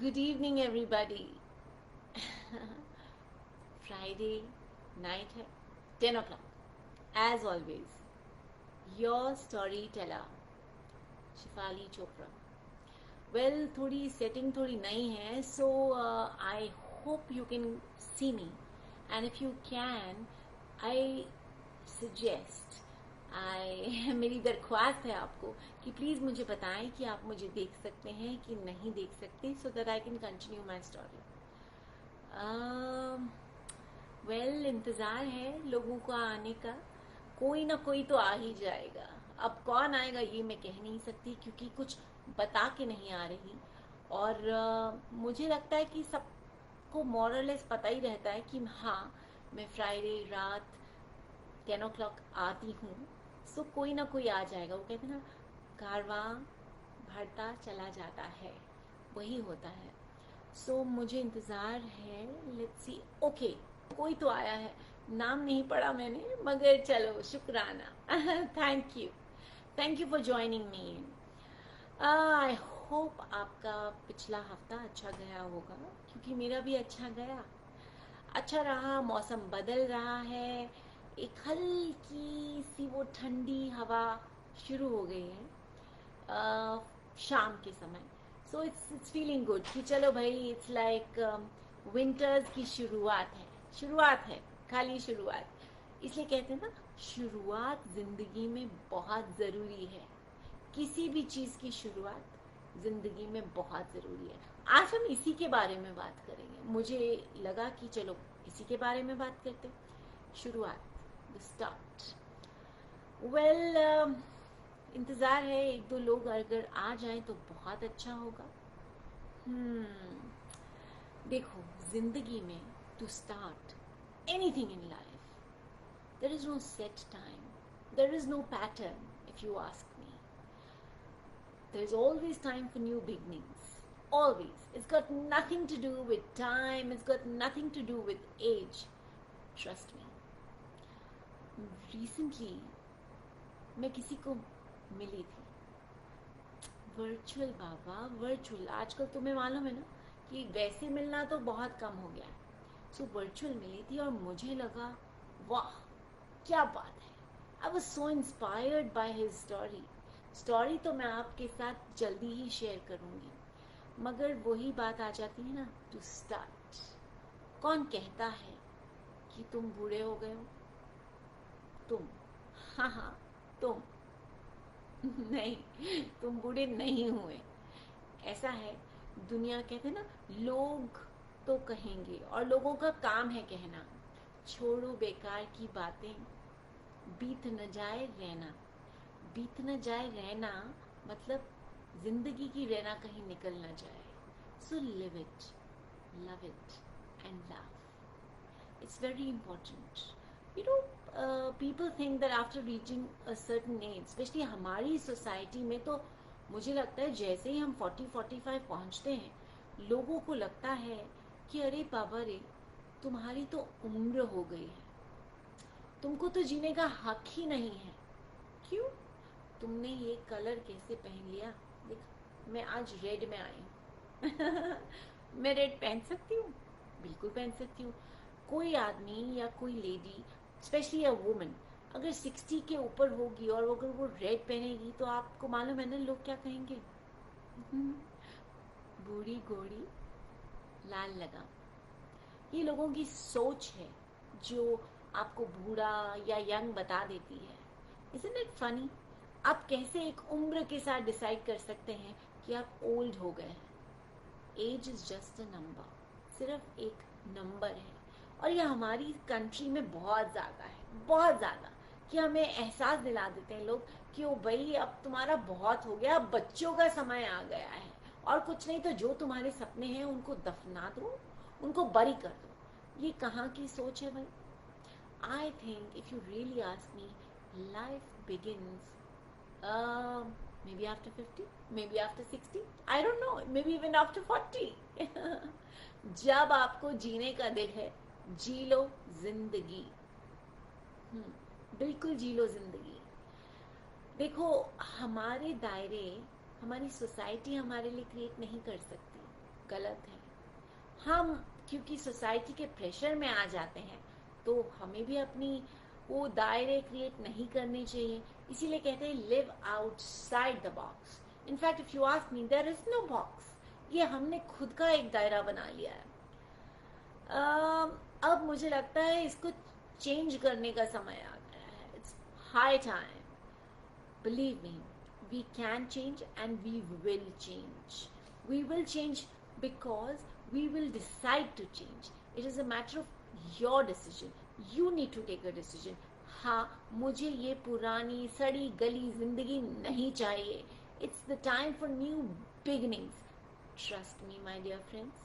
Good evening, everybody. Friday night है 10 o'clock. As always, your storyteller, Shifali Chopra. Well, थोड़ी setting थोड़ी नई है, so I hope you can see me. And if you can, I suggest, मेरी दरख्वास्त है आपको कि प्लीज़ मुझे बताएं कि आप मुझे देख सकते हैं कि नहीं देख सकते, so that I can continue my story. Well इंतज़ार है लोगों का आने का. कोई ना कोई तो आ ही जाएगा. अब कौन आएगा ये मैं कह नहीं सकती क्योंकि कुछ बता के नहीं आ रही. और मुझे लगता है कि सबको मोरलेस पता ही रहता है कि हाँ, मैं फ्राइडे रात 10 o'clock आती हूँ. सो कोई ना कोई आ जाएगा. वो कहते हैं ना, कारवां बढ़ता चला जाता है, वही होता है. सो मुझे इंतज़ार है. Let's see. ओके, कोई तो आया है. नाम नहीं पढ़ा मैंने, मगर चलो शुक्राना. Thank you for joining me. I hope आपका पिछला हफ्ता अच्छा गया होगा क्योंकि मेरा भी अच्छा गया. अच्छा रहा. मौसम बदल रहा है. एक हल्की सी वो ठंडी हवा शुरू हो गई है शाम के समय. सो इट्स फीलिंग गुड कि चलो भाई, इट्स लाइक विंटर्स की शुरुआत है, खाली शुरुआत. इसलिए कहते हैं ना, शुरुआत जिंदगी में बहुत ज़रूरी है. किसी भी चीज़ की शुरुआत जिंदगी में बहुत ज़रूरी है. आज हम इसी के बारे में बात करेंगे. मुझे लगा कि चलो इसी के बारे में बात करते. शुरुआत, द स्टार्ट. वेल, इंतज़ार है एक दो लोग अगर आ जाएं तो बहुत अच्छा होगा. देखो, जिंदगी में to start anything in life, there is no set time, there is no pattern. If you ask me, there is always time for new beginnings. Always. It's got nothing to do with time. It's got nothing to do with age. Trust me. Recently, मैं किसी को मिली थी. Virtual बाबा, virtual. आजकल तुम्हें मालूम है ना कि वैसे मिलना तो बहुत कम हो गया है. सो वर्चुअल मिली थी और मुझे लगा, वाह क्या बात है. आई was so inspired by his story तो मैं आपके साथ जल्दी ही शेयर करूंगी. मगर वही बात आ जाती है ना, टू स्टार्ट. कौन कहता है कि तुम बूढ़े हो गए हो? तुम. हाँ हाँ, तुम. नहीं, तुम बूढ़े नहीं हुए. ऐसा है, दुनिया कहते हैं ना, लोग तो कहेंगे और लोगों का काम है कहना. छोड़ो बेकार की बातें. बीत न जाए रहना. बीत न जाए रहना मतलब जिंदगी की रहना कहीं निकल न जाए. So live it, love it and laugh. It's very important. You know, people think that after reaching a certain age, especially हमारी सोसाइटी में, तो मुझे लगता है जैसे ही हम 40-45 पहुंचते हैं, लोगों को लगता है कि अरे बाबा रे, तुम्हारी तो उम्र हो गई है, तुमको तो जीने का हक ही नहीं है. क्यों? तुमने ये कलर कैसे पहन लिया? देख, मैं आज रेड में आई हूँ. मैं रेड पहन सकती हूँ, बिल्कुल पहन सकती हूँ. कोई आदमी या कोई लेडी, स्पेशली अ वुमन, अगर 60 के ऊपर होगी और अगर वो रेड पहनेगी तो आपको मालूम है ना लोग क्या कहेंगे? बूढ़ी घोड़ी लाल लगाम. ये लोगों की सोच है जो आपको बूढ़ा या यंग बता देती है. Isn't it funny? आप कैसे एक उम्र के साथ डिसाइड कर सकते हैं कि आप ओल्ड हो गए हैं? Age is just a number. सिर्फ एक नंबर है. और ये हमारी कंट्री में बहुत ज़्यादा है, बहुत ज़्यादा, कि हमें एहसास दिला देते हैं लोग कि ओ भाई, अब तुम्हारा बहुत हो गया, अब बच्चों का समय आ गया है. और कुछ नहीं तो जो तुम्हारे सपने हैं उनको दफना दो, उनको बरी कर दो. ये कहाँ की सोच है भाई? I think if you really ask me, life begins maybe after 50, maybe after 60, I don't know, maybe even after 40. जब आपको जीने का दिल है, जी लो जिंदगी. बिल्कुल जी लो जिंदगी. देखो, हमारे दायरे, हमारी सोसाइटी हमारे लिए क्रिएट नहीं कर सकती. गलत है। हम क्योंकि सोसाइटी के प्रेशर में आ जाते हैं तो हमें भी अपनी वो दायरे क्रिएट नहीं करने चाहिए। इसीलिए कहते हैं live outside the box. In fact if you ask me, there is no box. ये हमने खुद का एक दायरा बना लिया है। अब मुझे लगता है इसको चेंज करने का समय आ गया है। It's high time. Believe me, we can change and we will change. We will change because we will decide to change. It is a matter of your decision. You need to take a decision. हाँ, मुझे ये पुरानी सड़ी गली जिंदगी नहीं चाहिए. It's the time for new beginnings. Trust me, my dear friends.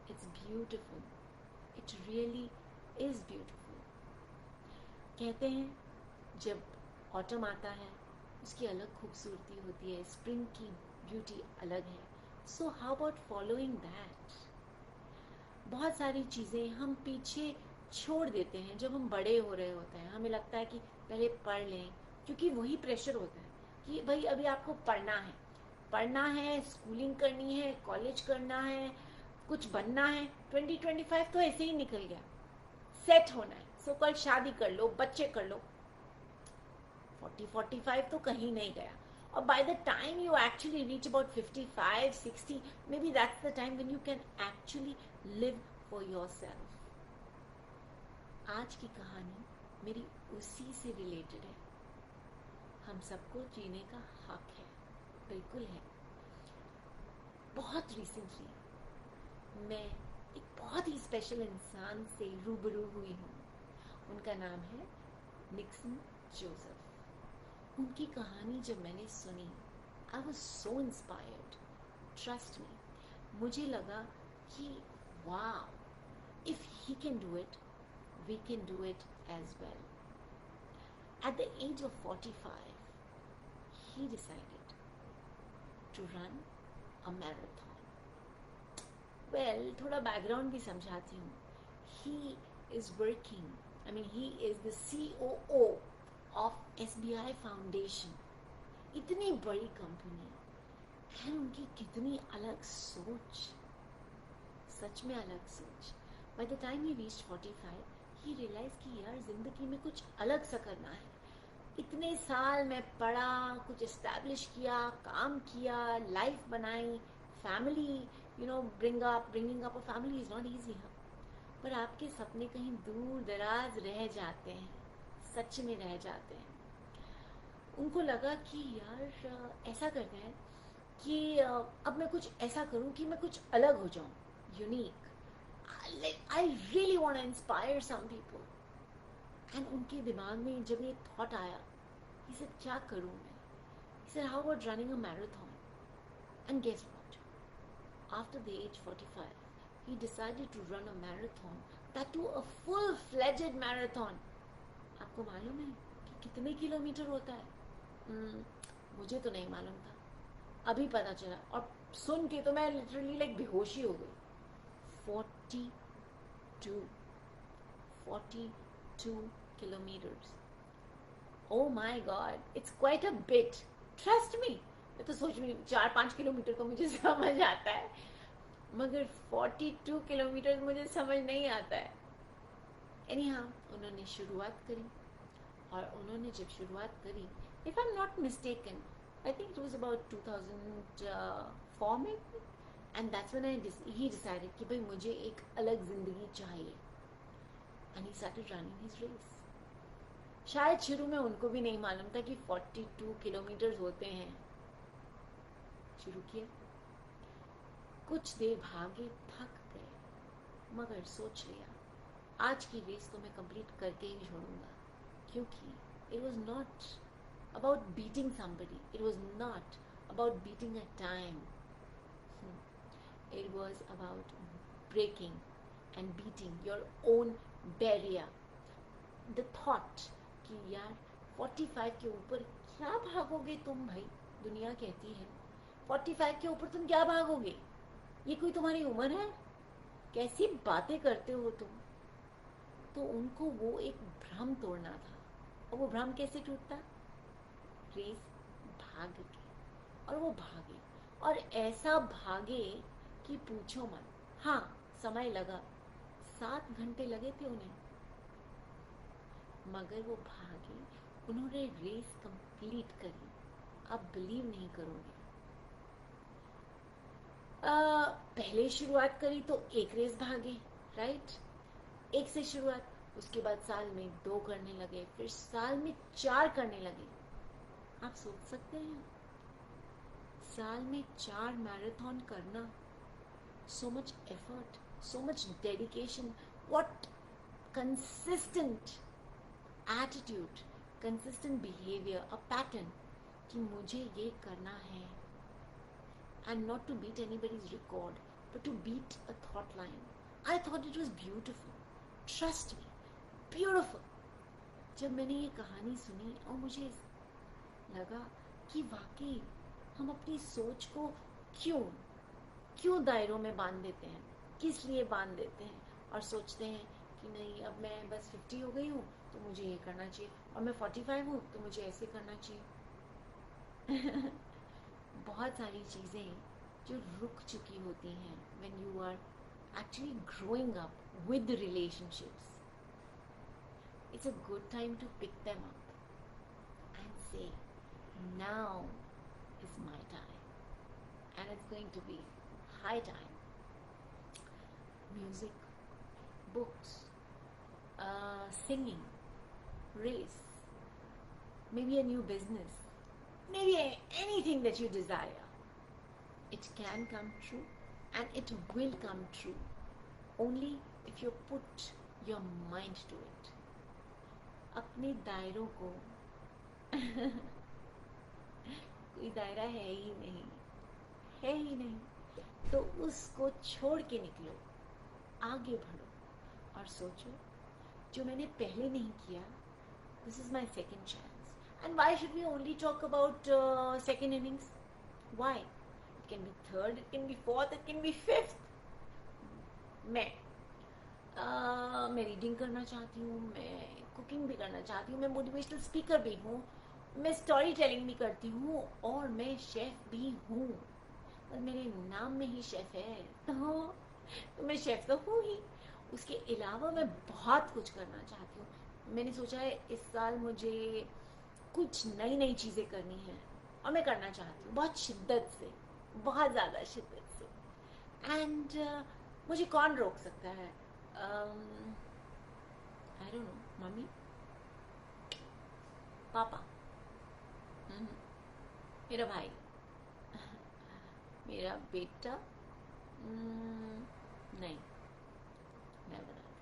It's beautiful. It really is beautiful. कहते हैं जब ऑटम आता है उसकी अलग खूबसूरती होती है, स्प्रिंग की ब्यूटी अलग है. So how about following that? बहुत सारी चीज़ें हम पीछे छोड़ देते हैं जब हम बड़े हो रहे होते हैं. हमें लगता है कि पहले पढ़ लें, क्योंकि वही प्रेशर होता है कि भाई अभी आपको पढ़ना है, स्कूलिंग करनी है, कॉलेज करना है, कुछ बनना है. 2025 तो ऐसे ही निकल गया. सेट होना है, सो कल शादी कर लो, बच्चे कर लो. 40-45 तो कहीं नहीं गया. और by the time you actually reach about 55-60, may be that's the time when you can actually live for yourself. आज की कहानी मेरी उसी से रिलेटेड है. हम सबको जीने का हक है, बिल्कुल है. बहुत रिसेंटली मैं एक बहुत ही स्पेशल इंसान से रूबरू हुई हूँ. उनका नाम है निक्सन जोसेफ. उनकी कहानी जब मैंने सुनी, I was so inspired. Trust me, मुझे लगा कि wow, if he can do it, we can do it as well. At the age of 45, he decided to run a marathon. Well, थोड़ा background भी समझाती हूँ. He is working, I mean he is the COO of SBI Foundation. इतनी बड़ी company है, उनकी कितनी अलग सोच, सच में अलग सोच. By the time he reached 45, he realized कि यार जिंदगी में कुछ अलग सा करना है. इतने साल मैं पढ़ा, कुछ एस्टैब्लिश किया, काम किया, लाइफ बनाई, family, bringing up a family is not easy. हाँ, पर आपके सपने कहीं दूर दराज रह जाते हैं, सच में रह जाते हैं. उनको लगा कि यार ऐसा करते हैं कि अब मैं कुछ ऐसा करूं कि मैं कुछ अलग हो जाऊं, unique. I really want to inspire some people. And उनके दिमाग में जब ये थॉट आया, he said, क्या करूं मैं? He said, how about running a marathon? And guess what? After the age 45, he decided to run a marathon, that too a full-fledged marathon. आपको मालूम है कि कितने किलोमीटर होता है? मुझे तो नहीं मालूम था, अभी पता चला. और सुन के तो मैं लिटरली लाइक बेहोशी हो गई. 42 kilometers. Oh my God, it's quite a bit. Trust me. मैं तो सोच रही 4-5 किलोमीटर तो मुझे समझ आता है, मगर 42 किलोमीटर मुझे समझ नहीं आता है. Anyhow, उन्होंने शुरुआत करी. और उन्होंने जब शुरुआत करी, if I'm not mistaken, I think it was about 2004 maybe, and that's when he decided कि भाई मुझे एक अलग जिंदगी चाहिए. And he started running his race. शायद शुरू में उनको भी नहीं मालूम था कि 42 किलोमीटर होते हैं. शुरू किया, कुछ देर भागे, थक गए, मगर सोच लिया आज की रेस तो मैं कंप्लीट करके ही छोड़ूंगा. क्योंकि it was not about beating somebody, it was not about beating a time, it was about breaking and beating your own barrier. The thought कि यार 45 के ऊपर क्या भागोगे तुम भाई, दुनिया कहती है 45 के ऊपर तुम क्या भागोगे, ये कोई तुम्हारी उम्र है, कैसी बातें करते हो तुम. तो उनको वो एक भ्रम तोड़ना था. और वो भ्रम कैसे टूटता? रेस भाग के. और वो भागे, और ऐसा भागे कि पूछो मत। हाँ, समय लगा, 7 घंटे लगे थे उन्हें, मगर वो भागे, उन्होंने रेस कंप्लीट करी। आप बिलीव नहीं करोगे, पहले शुरुआत करी तो एक रेस भागे, राइट, एक से शुरुआत, उसके बाद साल में 2 करने लगे, फिर साल में 4 करने लगे। आप सोच सकते हैं, साल में 4 मैराथन करना, so much effort, so much dedication, what consistent attitude, consistent behavior, a pattern कि मुझे ये करना है, and not to beat anybody's record, but to beat a thought line. I thought it was beautiful. Trust me, beautiful. जब मैंने ये कहानी सुनी और मुझे लगा कि वाकई हम अपनी सोच को क्यों दायरों में बांध देते हैं, किस लिए बांध देते हैं, और सोचते हैं कि नहीं, अब मैं बस 50 हो गई हूँ तो मुझे ये करना चाहिए, और मैं 45 हूँ तो मुझे ऐसे करना चाहिए। बहुत सारी चीज़ें जो रुक चुकी होती हैं when you are actually growing up with the relationships. It's a good time to pick them up and say, now is my time, and it's going to be high time. Music, books, singing, race, maybe a new business, maybe anything that you desire. It can come true, and it will come true only if you put your mind to it. अपने दायरों को कोई दायरा है ही नहीं, तो उसको छोड़ के निकलो, आगे बढ़ो और सोचो, जो मैंने पहले नहीं किया, this is my second chance. And why should we only talk about second innings? Why? It can be third, it can be fourth, it can be fifth. मैं रीडिंग करना चाहती हूँ, मैं कुकिंग भी करना चाहती हूँ, मैं मोटिवेशनल स्पीकर भी हूँ, मैं स्टोरी टेलिंग भी करती हूँ, और मैं शेफ भी हूँ। और मेरे नाम में ही शेफ है, तो मैं शेफ तो हूँ ही। उसके अलावा मैं बहुत कुछ करना चाहती हूँ। मैंने सोचा है इस साल मुझे कुछ नई चीज़ें करनी है, और मैं करना चाहती हूँ बहुत शिद्दत से, बहुत ज़्यादा शिद्दत से। एंड मुझे कौन रोक सकता है? आई डोंट नो, मम्मी, पापा, मेरा भाई, मेरा बेटा, नहीं, मैं बताती,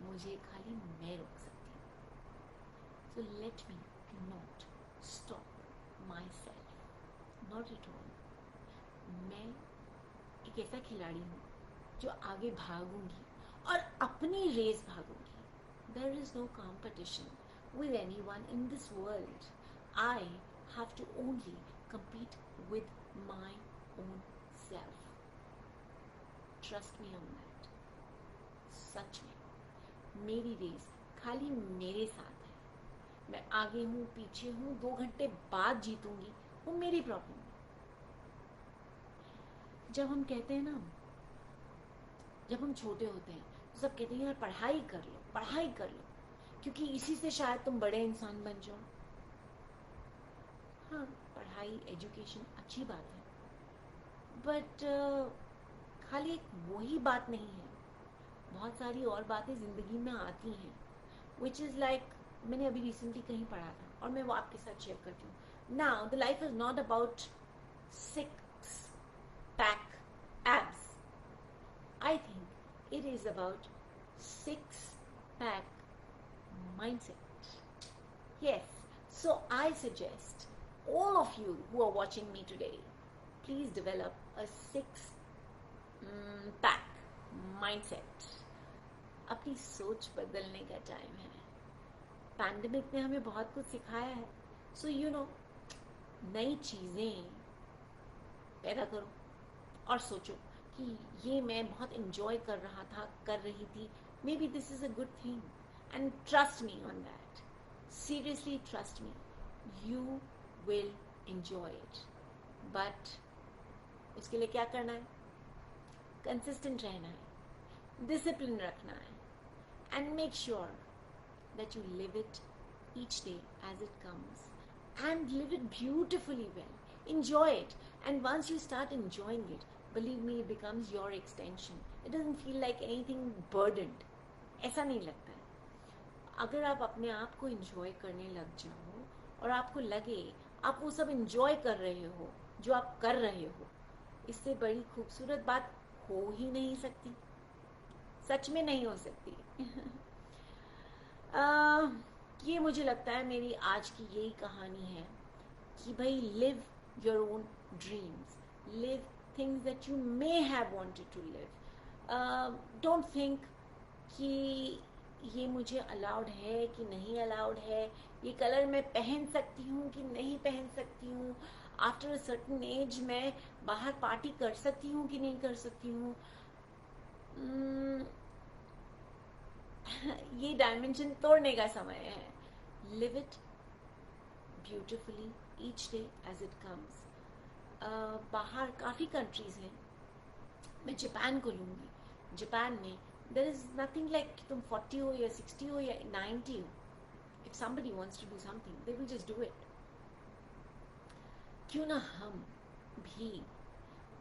मुझे खाली मैं रोक सकती हूँ। So let me not stop my self, not at all. मैं एक ऐसा खिलाड़ी हूँ जो आगे भागूंगी और अपनी race भागूंगी। There is no competition with anyone in this world. I have to only compete with my own self. Trust me on that. सच में मेरी रेस खाली मेरे साथ है। मैं आगे हूँ, पीछे हूँ, 2 घंटे बाद जीतूंगी, वो मेरी प्रॉब्लम है। जब हम कहते हैं ना, जब हम छोटे होते हैं तो सब कहते हैं यार पढ़ाई कर लो, क्योंकि इसी से शायद तुम बड़े इंसान बन जाओ। हाँ, पढ़ाई, एजुकेशन अच्छी बात है, बट खाली एक वही बात नहीं है, बहुत सारी और बातें जिंदगी में आती हैं, विच इज़ लाइक, मैंने अभी रिसेंटली कहीं पढ़ा था और मैं वो आपके साथ शेयर करती हूँ। Now the life is not about 6 pack abs. I think it is about 6 pack mindset. Yes, so I suggest all of you who are watching me today, please develop a 6 pack mindset. अपनी सोच बदलने का time है। Pandemic ने हमें बहुत कुछ सिखाया है, सो यू नो, नई चीज़ें पैदा करो और सोचो कि ये मैं बहुत इंजॉय कर रही थी, may be this is a good thing, and trust me on that, seriously trust me, you will enjoy it. But उसके लिए क्या करना है? कंसिस्टेंट रहना है, डिसिप्लिन रखना है, and make sure that you live it each day as it comes and live it beautifully well. Enjoy it, and once you start enjoying it, believe me, it becomes your extension. It doesn't feel like anything burdened. ऐसा नहीं लगता है। अगर आप अपने आप को enjoy करने लग जाओ और आपको लगे आप वो सब enjoy कर रहे हो जो आप कर रहे हो, इससे बड़ी खूबसूरत बात हो ही नहीं सकती, सच में नहीं हो सकती। ये मुझे लगता है मेरी आज की यही कहानी है कि भाई live your own dreams, live things that you may have wanted to live. Don't think कि ये मुझे अलाउड है कि नहीं अलाउड है, ये कलर मैं पहन सकती हूँ कि नहीं पहन सकती हूँ, आफ्टर अ सर्टेन एज मैं बाहर पार्टी कर सकती हूँ कि नहीं कर सकती हूँ। ये डायमेंशन तोड़ने का समय है। Live it beautifully each day as it comes. बाहर काफ़ी कंट्रीज हैं, मैं जापान को लूँगी। जापान में देयर इज नथिंग लाइक तुम 40 हो या 60 हो या 90 हो, if somebody wants to do something they will just do it. क्यों ना हम भी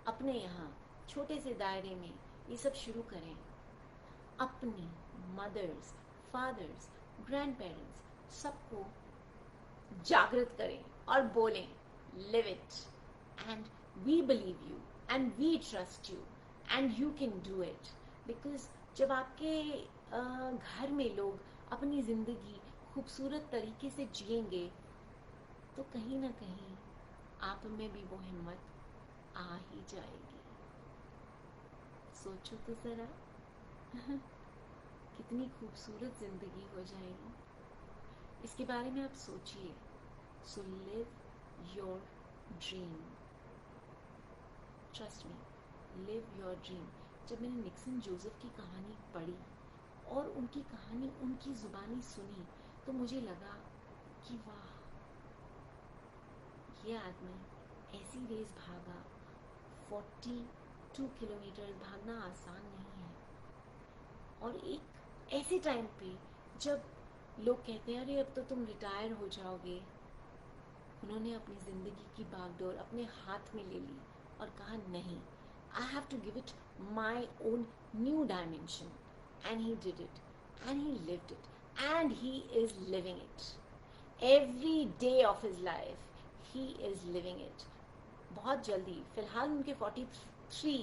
अपने यहाँ छोटे से दायरे में ये सब शुरू करें, अपनी मदर्स, फादर्स, ग्रैंड पेरेंट्स सबको जागृत करें और बोलें live it and we believe you and we trust you and you can do it. Because जब आपके घर में लोग अपनी जिंदगी खूबसूरत तरीके से जिएंगे तो कहीं ना कहीं आप में भी वो हिम्मत आ ही जाएगी। सोचो तो जरा कितनी खूबसूरत जिंदगी हो जाएगी, इसके बारे में आप सोचिए। So live your dream, trust me, live your dream. जब मैंने निक्सन जोसेफ की कहानी पढ़ी और उनकी कहानी उनकी जुबानी सुनी तो मुझे लगा कि वाह, ये आदमी ऐसी रेस भागा, 42 किलोमीटर भागना आसान नहीं है। और एक ऐसे टाइम पे जब लोग कहते हैं अरे अब तो तुम रिटायर हो जाओगे, उन्होंने अपनी ज़िंदगी की बागडोर अपने हाथ में ले ली और कहा नहीं, I have to give it my own new dimension, and he did it and he lived it and he is living it every day of his life, he is living it. बहुत जल्दी, फिलहाल उनके 43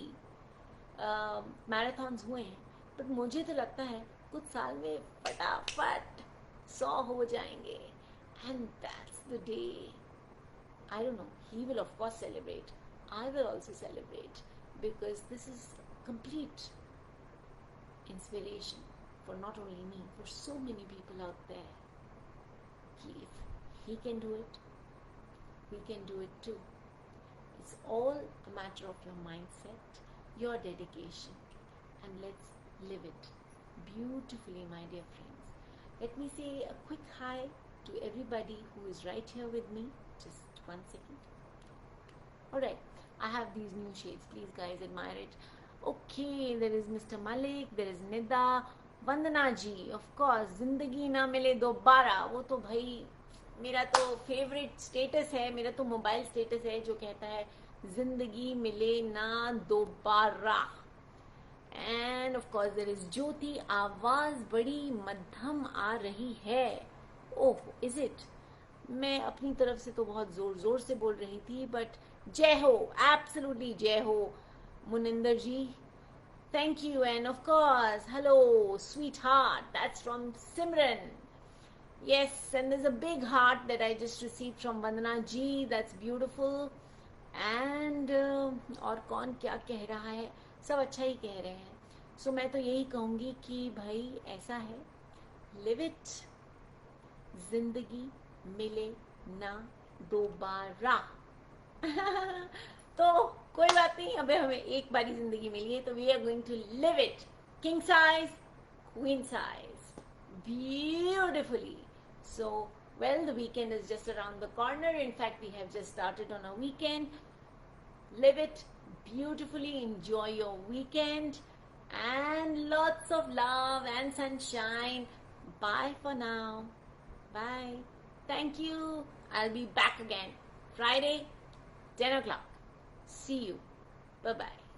marathons हुए हैं, but मुझे तो लगता है कुछ साल में फटाफट 100 हो जाएंगे। And that's the day, I don't know, he will of course celebrate, I will also celebrate, because this is complete inspiration for not only me, for so many people out there. If he can do it, we can do it too. It's all a matter of your mindset, your dedication, and let's live it beautifully, my dear friends. Let me say a quick hi to everybody who is right here with me. Just 1 second. Alright, I have these new shades. Please guys admire it. Okay, there is Mr. Malik, there is Nida, Vandana ji, of course, जिंदगी ना मिले दोबारा, वो तो भाई मेरा तो favourite status है, मेरा तो मोबाइल स्टेटस है जो कहता है जिंदगी मिले ना दोबारा। And of course there is Jyoti, आवाज बड़ी मध्यम आ रही है। Oh, is it? मैं अपनी तरफ से तो बहुत जोर जोर से बोल रही थी, बट जय हो, एब्सोल्युटली जय हो मुनिंदर जी, thank you. And of course, hello sweetheart, that's from Simran. Yes, and there's a big heart that I just received from Vandana ji, that's beautiful. And और कौन क्या कह रहा है, सब अच्छा ही कह रहे हैं। सो मैं तो यही कहूँगी कि भाई ऐसा है, लिव इट, जिंदगी मिले ना दोबारा। तो कोई बात नहीं, अबे हमें एक बारी जिंदगी मिली है तो we are going to live it king size, queen size, beautifully. So well, the weekend is just around the corner, in fact we have just started on a weekend. Live it beautifully enjoy your weekend and lots of love and sunshine. Bye for now. Bye. Thank you. I'll be back again Friday, 10 o'clock. See you. Bye bye.